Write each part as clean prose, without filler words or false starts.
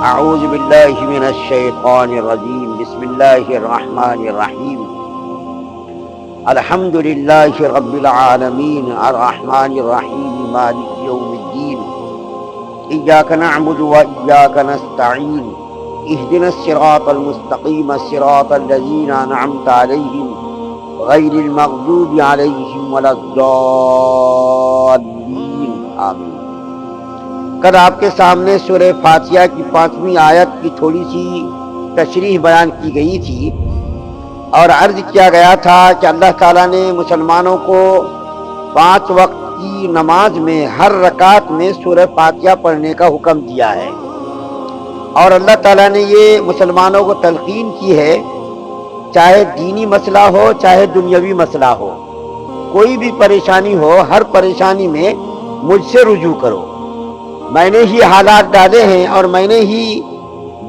اعوذ باللہ من الشیطان الرجیم بسم اللہ الرحمن الرحیم الحمد للہ رب العالمین الرحمن الرحیم مالک یوم الدین ایاک نعبد و ایاک نستعین اہدنا الصراط المستقیم صراط الذین انعمت علیہم غیر المغضوب علیہم ولا الضالین آمین۔ کل آپ کے سامنے سورہ فاتحہ کی 5ویں آیت کی تھوڑی سی تشریح بیان کی گئی تھی اور عرض کیا گیا تھا کہ اللہ تعالیٰ نے مسلمانوں کو 5 وقت کی نماز میں ہر رکعت میں سورہ فاتحہ پڑھنے کا حکم دیا ہے، اور اللہ تعالیٰ نے یہ مسلمانوں کو تلقین کی ہے، چاہے دینی مسئلہ ہو چاہے دنیاوی مسئلہ ہو، کوئی بھی پریشانی ہو، ہر پریشانی میں مجھ سے رجوع کرو، میں نے ہی حالات ڈالے ہیں اور میں نے ہی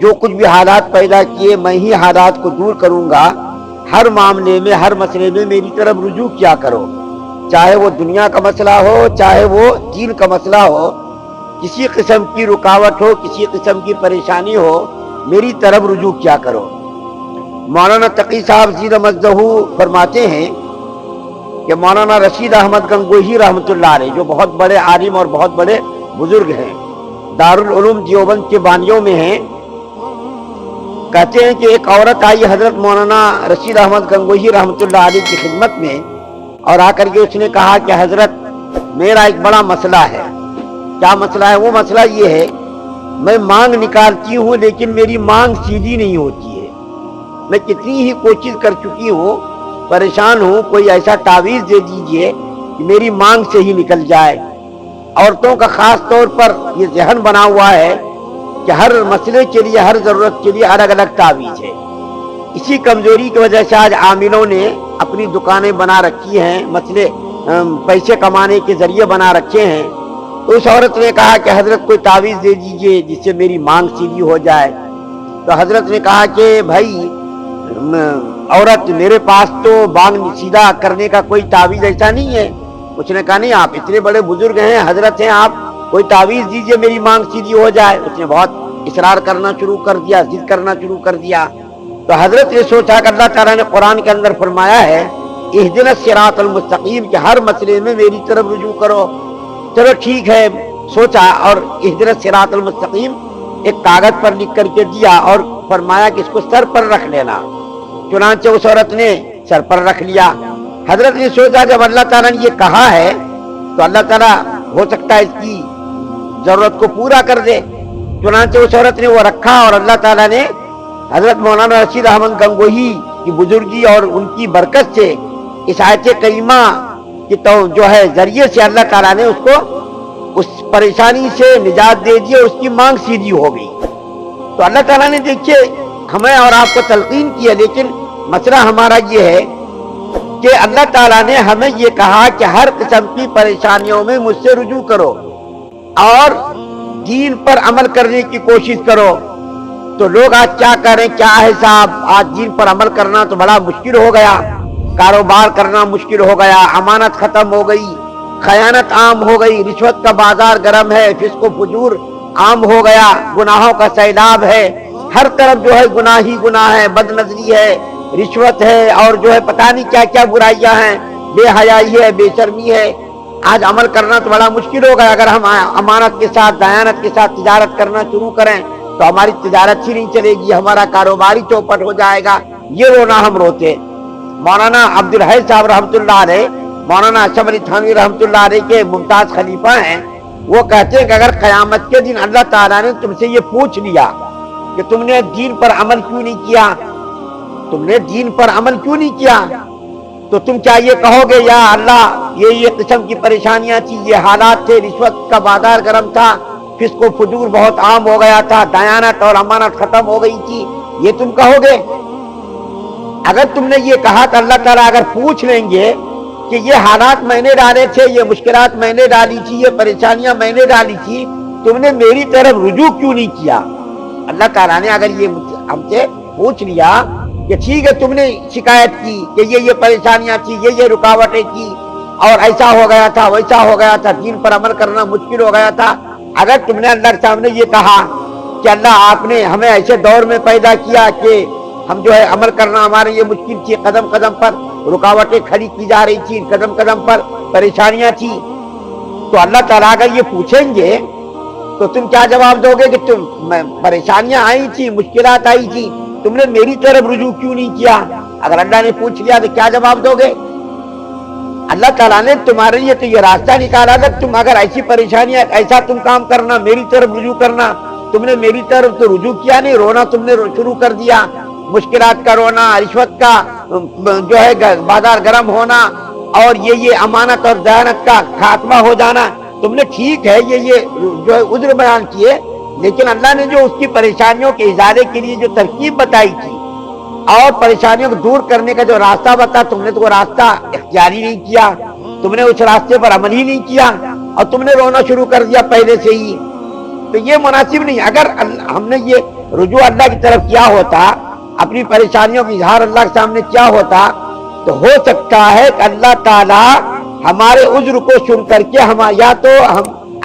جو کچھ بھی حالات پیدا کیے میں ہی حالات کو دور کروں گا۔ ہر معاملے میں ہر مسئلے میں میری طرف رجوع کیا کرو، چاہے وہ دنیا کا مسئلہ ہو چاہے وہ دین کا مسئلہ ہو، کسی قسم کی رکاوٹ ہو کسی قسم کی پریشانی ہو، میری طرف رجوع کیا کرو۔ مولانا تقی صاحب زیر مزدہ فرماتے ہیں کہ مولانا رشید احمد گنگوہی رحمۃ اللہ علیہ جو بہت بڑے عالم اور بہت بڑے بزرگ ہیں، دارالعلوم دیوبند کے بانیوں میں ہیں، کہتے ہیں کہ ایک عورت آئی حضرت مولانا رشید احمد گنگوہی رحمۃ اللہ علیہ کی خدمت میں اور آ کر کے اس نے کہا کہ حضرت میرا ایک بڑا مسئلہ ہے۔ کیا مسئلہ ہے؟ وہ مسئلہ یہ ہے میں مانگ نکالتی ہوں لیکن میری مانگ سیدھی نہیں ہوتی ہے، میں کتنی ہی کوشش کر چکی ہوں، پریشان ہوں، کوئی ایسا تعویذ دے دیجئے کہ میری مانگ سے ہی نکل جائے۔ عورتوں کا خاص طور پر یہ ذہن بنا ہوا ہے کہ ہر مسئلے کے لیے ہر ضرورت کے لیے الگ الگ تعویذ ہے۔ اسی کمزوری کی وجہ سے آج عاملوں نے اپنی دکانیں بنا رکھی ہیں، مسئلے پیسے کمانے کے ذریعے بنا رکھے ہیں۔ تو اس عورت نے کہا کہ حضرت کوئی تعویذ دے دیجئے جس سے میری مانگ سیدھی ہو جائے۔ تو حضرت نے کہا کہ بھائی عورت میرے پاس تو مانگ سیدھا کرنے کا کوئی تعویذ ایسا نہیں ہے۔ اس نے کہا نہیں، آپ اتنے بڑے بزرگ ہیں، حضرت ہیں، آپ کوئی تعویذ دیجئے میری مانگ سیدھی ہو جائے۔ اس نے بہت اصرار کرنا شروع کر دیا، ضد کرنا شروع کر دیا۔ تو حضرت نے سوچا کہ اللہ تعالیٰ نے قرآن کے اندر فرمایا ہے اہدنا الصراط المستقیم کہ ہر مسئلے میں میری طرف رجوع کرو۔ چلو ٹھیک ہے، سوچا اور اہدنا الصراط المستقیم ایک کاغذ پر لکھ کر کے دیا اور فرمایا کہ اس کو سر پر رکھ لینا۔ چنانچہ اس عورت نے سر پر رکھ لیا۔ حضرت نے سوچا جب اللہ تعالیٰ نے یہ کہا ہے تو اللہ تعالیٰ ہو سکتا ہے اس کی ضرورت کو پورا کر دے۔ چنانچہ اس عورت نے وہ رکھا اور اللہ تعالیٰ نے حضرت مولانا رشید احمد گنگوہی کی بزرگی اور ان کی برکت سے اس آیت کریمہ کی جو ہے ذریعے سے اللہ تعالیٰ نے اس کو اس پریشانی سے نجات دے دی اور اس کی مانگ سیدھی ہو گئی۔ تو اللہ تعالیٰ نے دیکھیے ہمیں اور آپ کو تلقین کیا، لیکن مسئلہ ہمارا یہ ہے کہ اللہ تعالیٰ نے ہمیں یہ کہا کہ ہر قسم کی پریشانیوں میں مجھ سے رجوع کرو اور دین پر عمل کرنے کی کوشش کرو۔ تو لوگ آج کیا کریں، کیا ہے صاحب، آج دین پر عمل کرنا تو بڑا مشکل ہو گیا، کاروبار کرنا مشکل ہو گیا، امانت ختم ہو گئی، خیانت عام ہو گئی، رشوت کا بازار گرم ہے، فسق و فجور عام ہو گیا، گناہوں کا سیلاب ہے، ہر طرف جو ہے گناہ ہی گناہ ہے، بد نظری ہے، رشوت ہے اور جو ہے پتہ نہیں کیا کیا برائیاں ہیں، بے حیائی ہے، بے شرمی ہے۔ آج عمل کرنا تو بڑا مشکل ہو گیا۔ اگر ہم امانت کے ساتھ دیانت کے ساتھ تجارت کرنا شروع کریں تو ہماری تجارت ہی نہیں چلے گی، ہمارا کاروبار ہی چوپٹ ہو جائے گا۔ یہ رونا ہم روتے۔ مولانا عبدالحی صاحب رحمۃ اللہ علیہ، مولانا اشرف علی تھانوی رحمۃ اللہ علیہ کے ممتاز خلیفہ ہیں، وہ کہتے ہیں کہ اگر قیامت کے دن اللہ تعالیٰ نے تم سے یہ پوچھ لیا کہ تم نے دین پر عمل کیوں نہیں کیا، تم نے دین پر عمل کیوں نہیں کیا، تو تم کیا یہ کہو گے یا اللہ یہ قسم کی پریشانیاں تھی، یہ حالات تھے، رشوت کا بازار گرم تھا، فسق و فجور بہت عام ہو گیا تھا، دیانت اور امانت ختم ہو گئی تھی، یہ تم کہو گے؟ اگر تم نے یہ کہا تو اللہ تعالیٰ اگر پوچھ لیں گے کہ یہ حالات میں نے ڈالے تھے، یہ مشکلات میں نے ڈالی تھی، یہ پریشانیاں میں نے ڈالی تھی، تم نے میری طرف رجوع کیوں نہیں کیا؟ اللہ تعالیٰ نے اگر یہ ہم سے پوچھ لیا کہ ٹھیک ہے تم نے شکایت کی کہ یہ پریشانیاں تھی، یہ رکاوٹیں تھی اور ایسا ہو گیا تھا ویسا ہو گیا تھا، دین پر عمل کرنا مشکل ہو گیا تھا، اگر تم نے اللہ کے سامنے یہ کہا کہ اللہ آپ نے ہمیں ایسے دور میں پیدا کیا کہ ہم جو ہے عمل کرنا ہمارے یہ مشکل تھی، قدم قدم پر رکاوٹیں کھڑی کی جا رہی تھی، قدم قدم پر پریشانیاں تھی. تو اللہ تعالیٰ اگر یہ پوچھیں گے تو تم کیا جواب دو گے کہ تم پریشانیاں آئی تھی، مشکلات آئی تھی، تم نے میری طرف رجوع کیوں نہیں کیا؟ اگر اللہ نے پوچھ لیا تو کیا جواب دو گے؟ اللہ تعالیٰ نے تمہارے لیے تو یہ راستہ نکالا تھا، تم اگر ایسی پریشانیاں ایسا تم کام کرنا، میری طرف رجوع کرنا. تم نے میری طرف تو رجوع کیا نہیں، رونا تم نے شروع کر دیا. مشکلات کا رونا، رشوت کا جو ہے بازار گرم ہونا، اور یہ امانت اور دیانت کا خاتمہ ہو جانا. تم نے ٹھیک ہے یہ جو ہے عذر بیان کیے، لیکن اللہ نے جو اس کی پریشانیوں کے ازالے کے لیے جو ترکیب بتائی تھی اور پریشانیوں کو دور کرنے کا جو راستہ بتا، تم نے تو وہ راستہ اختیاری نہیں کیا، تم نے اس راستے پر عمل ہی نہیں کیا اور تم نے رونا شروع کر دیا پہلے سے ہی. تو یہ مناسب نہیں. اگر ہم نے یہ رجوع اللہ کی طرف کیا ہوتا، اپنی پریشانیوں کا اظہار اللہ کے سامنے کیا ہوتا، تو ہو سکتا ہے کہ اللہ تعالیٰ ہمارے عذر کو سن کر کے یا تو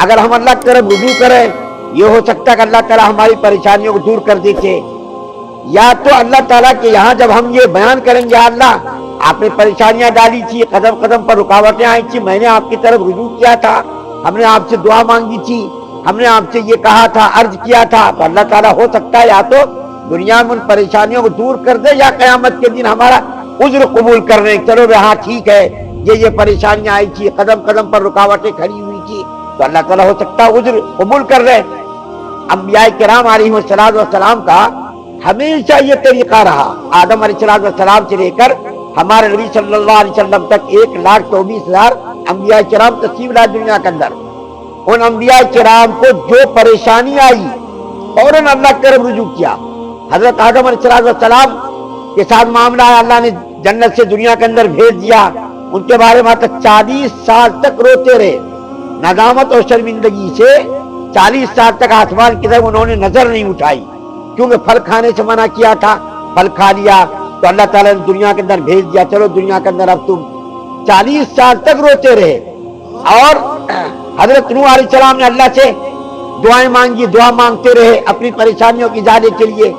اگر ہم اللہ کی طرف رجوع کریں، یہ ہو سکتا ہے کہ اللہ تعالیٰ ہماری پریشانیوں کو دور کر دیتے، یا تو اللہ تعالیٰ کے یہاں جب ہم یہ بیان کریں گے اللہ آپ نے پریشانیاں ڈالی تھی، قدم قدم پر رکاوٹیں آئی تھی، میں نے آپ کی طرف رجوع کیا تھا، ہم نے آپ سے دعا مانگی تھی، ہم نے آپ سے یہ کہا تھا، عرض کیا تھا، تو اللہ تعالیٰ ہو سکتا ہے یا تو دنیا میں ان پریشانیوں کو دور کر دے، یا قیامت کے دن ہمارا عذر قبول کر رہے ہیں. چلو ہاں ٹھیک ہے، یہ پریشانیاں آئی تھی، قدم قدم پر رکاوٹیں کھڑی ہوئی تھی، تو اللہ تعالیٰ ہو سکتا ہے عذر قبول کر رہے. انبیاء کرام علیہ السلام کا ہمیشہ یہ طریقہ رہا. آدم علیہ السلام سے لے کر ہمارے نبی صلی اللہ علیہ وسلم تک 1,24,000 انبیاء کرام تشریف لائے دنیا کے اندر. ان انبیاء کرام کو جو پریشانی آئی فوراً اللہ کی طرف رجوع کیا. حضرت آدم علیہ السلام کے ساتھ معاملہ ہے، اللہ نے جنت سے دنیا کے اندر بھیج دیا. ان کے بارے میں 40 سال تک روتے رہے، ندامت اور شرمندگی سے 40 سال تک آسمان کی طرف انہوں نے نظر نہیں اٹھائی، کیونکہ پھل کھانے سے منع کیا تھا. پھل کھا لیا تو اللہ تعالیٰ نے دنیا کے اندر بھیج دیا، چلو دنیا کے اندر اب تم. 40 سال تک روتے رہے. اور حضرت نوح علیہ السلام نے اللہ سے دعائیں مانگی، دعا مانگتے رہے اپنی پریشانیوں کی ازالے کے لیے.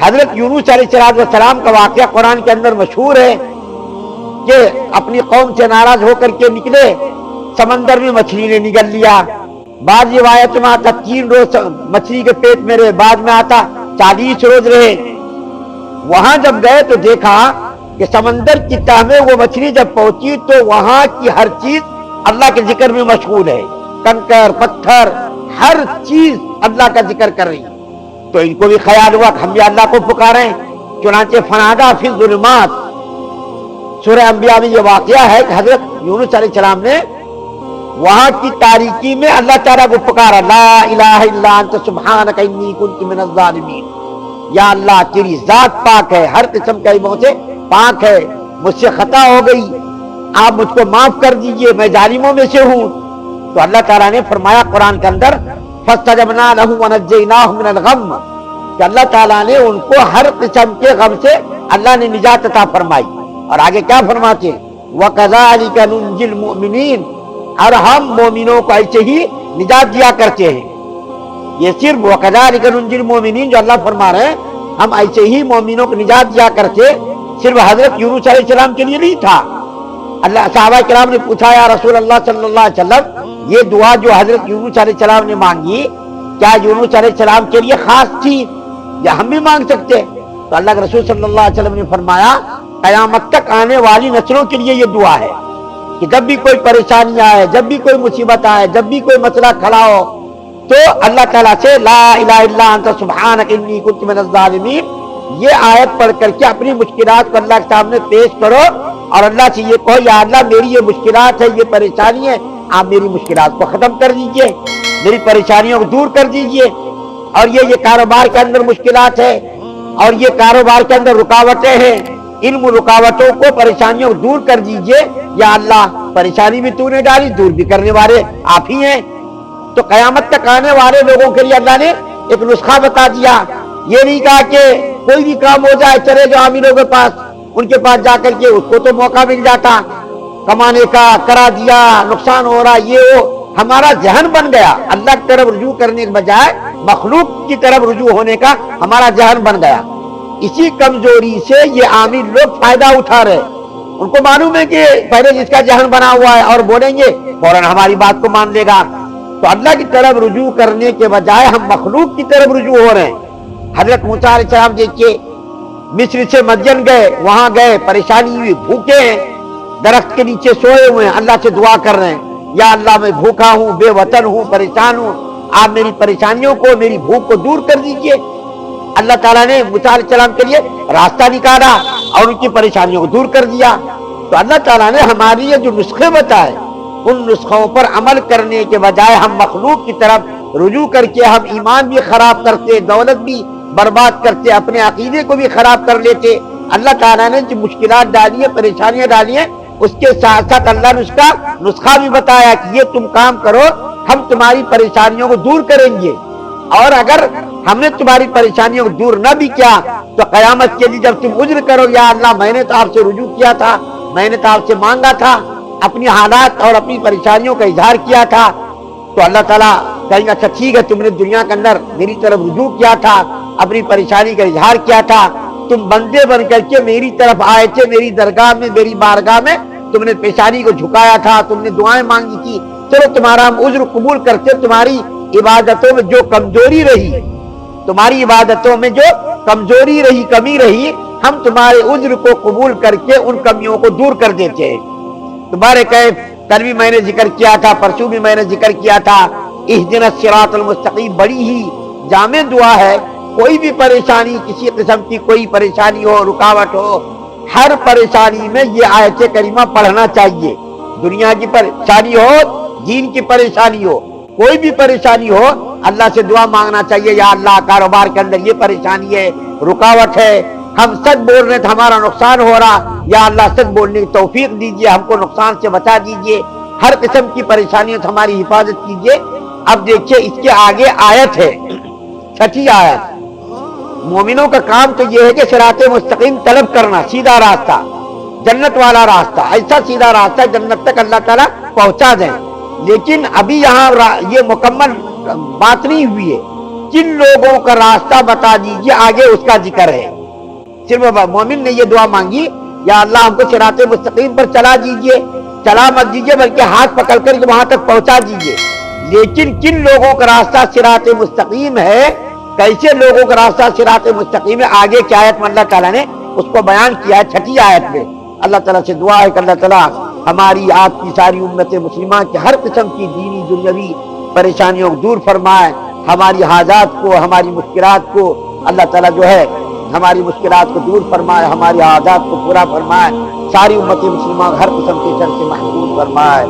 حضرت یونس علیہ السلام کا واقعہ قرآن کے اندر مشہور ہے کہ اپنی قوم سے ناراض ہو کر کے نکلے، سمندر میں مچھلی نے نگل لیا. بعض روایت میں آتا 3 روز مچھلی کے پیٹ میں رہے، بعد میں آتا 40 روز رہے. وہاں جب گئے تو دیکھا کہ سمندر کی تہ میں وہ مچھلی جب پہنچی تو وہاں کی ہر چیز اللہ کے ذکر میں مشغول ہے، کنکر پتھر ہر چیز اللہ کا ذکر کر رہی. تو ان کو بھی خیال ہوا کہ ہم بھی اللہ کو پکاریں. چنانچہ فنادا فی الظلمات، سورہ انبیاء میں یہ واقعہ ہے کہ حضرت یونس علیہ السلام نے وہاں کی تاریکی میں اللہ تعالیٰ کو پکارا، لا الہ الا انت سبحانک انی کنت من الظالمین. یا اللہ تیری ذات پاک ہے، ہر قسم کے عیبوں سے پاک ہے، مجھ سے خطا ہو گئی، آپ مجھ کو معاف کر دیجئے، میں ظالموں میں سے ہوں. تو اللہ تعالیٰ نے فرمایا قرآن کے اندر فاستجبنا له ونجيناه من الغم، کہ اللہ تعالیٰ نے ان کو ہر قسم کے غم سے اللہ نے نجات عطا فرمائی. اور آگے کیا فرماتے ہیں، وَكَذَلِكَ نُنْجِي الْمُؤْمِنِينَ، اور ہم مومنوں کو ایسے ہی نجات دیا کرتے ہیں. یہ صرف وَكَذَلِكَ نُنْجِي الْمُؤْمِنِينَ جو اللہ فرما رہے ہیں ہم ایسے ہی مومنوں کو نجات دیا کرتے، صرف حضرت یونس علیہ السلام کے لیے نہیں تھا. اللہ صحابہ کرام نے پوچھا یا رسول اللہ صلی اللہ علیہ وسلم یہ دعا جو حضرت یونس علیہ السلام نے مانگی کیا یونس علیہ السلام کے لیے خاص تھی یا ہم بھی مانگ سکتے؟ تو اللہ کے رسول صلی اللہ علیہ وسلم نے فرمایا قیامت تک آنے والی نسلوں کے لیے یہ دعا ہے کہ جب بھی کوئی پریشانی آئے، جب بھی کوئی مصیبت آئے، جب بھی کوئی مسئلہ کھڑا ہو تو اللہ تعالیٰ سے لا الہ الا انت سبحانک انی کنت من الظالمین یہ آیت پڑھ کر کے اپنی مشکلات کو اللہ کے سامنے پیش کرو اور اللہ سے یہ کہو یا اللہ میری یہ مشکلات ہے، یہ پریشانی ہے، آپ میری مشکلات کو ختم کر دیجئے، میری پریشانیوں کو دور کر دیجئے. اور یہ کاروبار کے اندر مشکلات ہے اور یہ کاروبار کے اندر رکاوٹیں ہیں، ان رکاوٹوں کو پریشانیوں کو دور کر دیجئے یا اللہ، پریشانی بھی تو نے ڈالی، دور بھی کرنے والے آپ ہی ہیں. تو قیامت تک آنے والے لوگوں کے لیے اللہ نے ایک نسخہ بتا دیا. یہ نہیں کہا کہ کوئی بھی کام ہو جائے چلے جاؤ امیروں کے پاس، ان کے پاس جا کر کے اس کو تو موقع مل جاتا کمانے کا، کرا دیا، نقصان ہو رہا یہ ہو، ہمارا ذہن بن گیا، اللہ کی طرف رجوع کرنے کے بجائے مخلوق کی طرف رجوع ہونے کا ہمارا ذہن بن گیا۔ اسی کمزوری سے یہ عامی لوگ فائدہ اٹھا رہے، ان کو معلوم ہے کہ پہلے جس کا ذہن بنا ہوا ہے اور بولیں گے فوراً ہماری بات کو مان لے گا، تو اللہ کی طرف رجوع کرنے کے بجائے ہم مخلوق کی طرف رجوع ہو رہے ہیں۔ حضرت موسیٰ علیہ السلام دیکھیے مصر سے مدین گئے، وہاں گئے، پریشانی ہوئی، بھوکے ہیں، درخت کے نیچے سوئے ہوئے ہیں، اللہ سے دعا کر رہے ہیں، یا اللہ میں بھوکا ہوں، بے وطن ہوں، پریشان ہوں، آپ میری پریشانیوں کو، میری بھوک کو دور کر دیجئے۔ اللہ تعالیٰ نے موسیٰ علیہ السلام کے لیے راستہ نکالا اور ان کی پریشانیوں کو دور کر دیا۔ تو اللہ تعالیٰ نے ہماری یہ جو نسخے بتائے، ان نسخوں پر عمل کرنے کے بجائے ہم مخلوق کی طرف رجوع کر کے ہم ایمان بھی خراب کرتے، دولت بھی برباد کرتے، اپنے عقیدے کو بھی خراب کر لیتے۔ اللہ تعالیٰ نے جو مشکلات ڈالی ہیں، پریشانیاں ڈالی ہیں، اس کے ساتھ ساتھ اللہ نے اس کا نسخہ بھی بتایا کہ یہ تم کام کرو، ہم تمہاری پریشانیوں کو دور کریں گے، اور اگر ہم نے تمہاری پریشانیوں کو دور نہ بھی کیا تو قیامت کے لیے جب تم عذر کرو، یا اللہ میں نے تو آپ سے رجوع کیا تھا، میں نے تو آپ سے مانگا تھا، اپنی حالات اور اپنی پریشانیوں کا اظہار کیا تھا، تو اللہ تعالیٰ کہیں اچھا ٹھیک ہے، تم نے دنیا کے اندر میری طرف رجوع کیا تھا، اپنی پریشانی کا اظہار کیا تھا، تم بندے بن کر کے میری طرف آئے تھے، میری درگاہ میں، میری بارگاہ میں تم نے پیشانی کو جھکایا تھا، تم نے دعائیں مانگی تھی، چلو تمہارا ہم عذر قبول کرتے، تمہاری عبادتوں میں جو کمزوری رہی، تمہاری عبادتوں میں جو کمزوری رہی، کمی رہی، ہم تمہارے عذر کو قبول کر کے ان کمیوں کو دور کر دیتے ہیں۔ تمہارے کیف کل بھی میں نے ذکر کیا تھا، پرسوں بھی میں نے ذکر کیا تھا، اہدنا الصراط المستقیم بڑی ہی جامع دعا ہے۔ کوئی بھی پریشانی، کسی قسم کی کوئی پریشانی ہو، رکاوٹ ہو، ہر پریشانی میں یہ آیت کریمہ پڑھنا چاہیے۔ دنیا کی پریشانی ہو، دین کی پریشانی ہو، کوئی بھی پریشانی ہو، اللہ سے دعا مانگنا چاہیے، یا اللہ کاروبار کے اندر یہ پریشانی ہے، رکاوٹ ہے، ہم سچ بول رہے تھے ہمارا نقصان ہو رہا، یا اللہ سچ بولنے کی توفیق دیجئے، ہم کو نقصان سے بچا دیجئے، ہر قسم کی پریشانیوں سے ہماری حفاظت کیجئے۔ اب دیکھیے اس کے آگے آیت ہے، چھٹی آیت۔ مومنوں کا کام تو یہ ہے کہ صراط مستقیم طلب کرنا، سیدھا راستہ، جنت والا راستہ، ایسا سیدھا راستہ جنت تک اللہ تعالیٰ پہنچا دیں۔ لیکن ابھی یہاں یہ مکمل بات نہیں ہوئی ہے، جن لوگوں کا راستہ بتا دیجئے، آگے اس کا ذکر ہے۔ صرف مومن نے یہ دعا مانگی، یا اللہ ہم کو صراط مستقیم پر چلا دیجئے، چلا مت دیجئے بلکہ ہاتھ پکڑ کر کے وہاں تک پہنچا دیجئے۔ لیکن کن لوگوں کا راستہ صراط مستقیم ہے، کیسے لوگوں کا راستہ صراط مستقیم ہے، آگے کی آیت میں اللہ تعالیٰ نے اس کو بیان کیا ہے، چھٹی آیت میں۔ اللہ تعالیٰ سے دعا ہے کہ اللہ تعالیٰ ہماری آپ کی ساری امت مسلمہ کی ہر قسم کی دینی دنیاوی پریشانیوں کو دور فرمائے، ہماری حاجات کو، ہماری مشکلات کو اللہ تعالیٰ جو ہے ہماری مشکلات کو دور فرمائے، ہماری حاجات کو پورا فرمائے، ساری امت مسلمہ ہر قسم کے شر سے محفوظ فرمائے۔